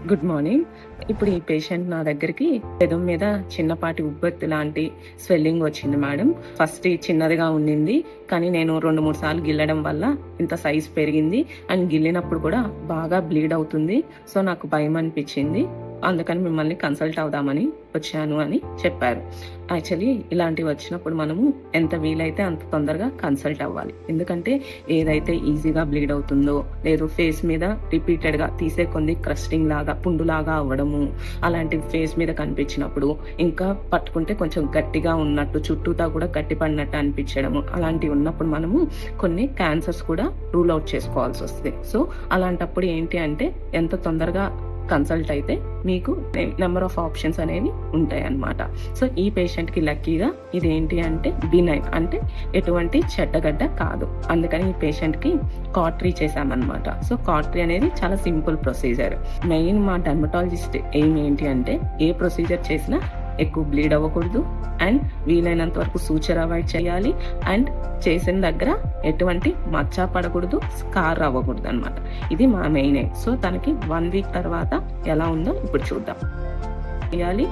Good morning. ఇప్పుడు ఈ patient నా దగ్గరికి పెదం మీద చిన్నపాటి ఉబ్బెత్తు లాంటి స్వెల్లింగ్ వచ్చింది మేడం. ఫస్ట్ చిన్నదిగా ఉండింది, కానీ నేను 2-3 సార్లు గిల్లడం వల్ల ఇంత సైజ్ పెరిగింది అండ్ గిల్లినప్పుడు కూడా బాగా బ్లీడ్ అవుతుంది. సో నాకు భయం అనిపించింది, అందుకని మిమ్మల్ని కన్సల్ట్ అవుదామని వచ్చాను అని చెప్పారు. యాక్చువల్లీ ఇలాంటివి వచ్చినప్పుడు మనము ఎంత వీలైతే అంత తొందరగా కన్సల్ట్ అవ్వాలి. ఎందుకంటే ఏదైతే ఈజీగా బ్లీడ్ అవుతుందో, లేదు ఫేస్ మీద రిపీటెడ్గా తీసే కొన్ని క్రస్టింగ్ లాగా పుండులాగా అవ్వడము, అలాంటివి ఫేస్ మీద కనిపించినప్పుడు, ఇంకా పట్టుకుంటే కొంచెం గట్టిగా ఉన్నట్టు చుట్టూతా కూడా గట్టి పడినట్టు అనిపించడము, అలాంటివి ఉన్నప్పుడు మనము కొన్ని క్యాన్సర్స్ కూడా రూల్ అవుట్ చేసుకోవాల్సి వస్తుంది. సో అలాంటప్పుడు ఏంటి అంటే ఎంత తొందరగా కన్సల్ట్ అయితే మీకు నెంబర్ ఆఫ్ ఆప్షన్స్ అనేవి ఉంటాయి అన్నమాట. సో ఈ పేషెంట్ కి లక్కీగా ఇది ఏంటి అంటే బినైన్, అంటే ఎటువంటి చెడ్డగడ్డ కాదు. అందుకని ఈ పేషెంట్ కి కాట్రీ చేశామన్నమాట. సో కాట్రీ అనేది చాలా సింపుల్ ప్రొసీజర్. మెయిన్ మా డర్మటాలజిస్ట్ ఎయిమ్ ఏంటి అంటే ఏ ప్రొసీజర్ చేసినా ఎక్కువ బ్లీడ్ అవ్వకూడదు అండ్ వీలైనంత వరకు సూచర్ అవాయిడ్ చేయాలి అండ్ చేసిన దగ్గర ఎటువంటి మచ్చ పడకూడదు, స్కార్ అవ్వకూడదు అనమాట. ఇది మా మెయిన్ ఎయిమ్. సో తనకి 1 వీక్ తర్వాత ఎలా ఉందో ఇప్పుడు చూద్దాం. చేయాలి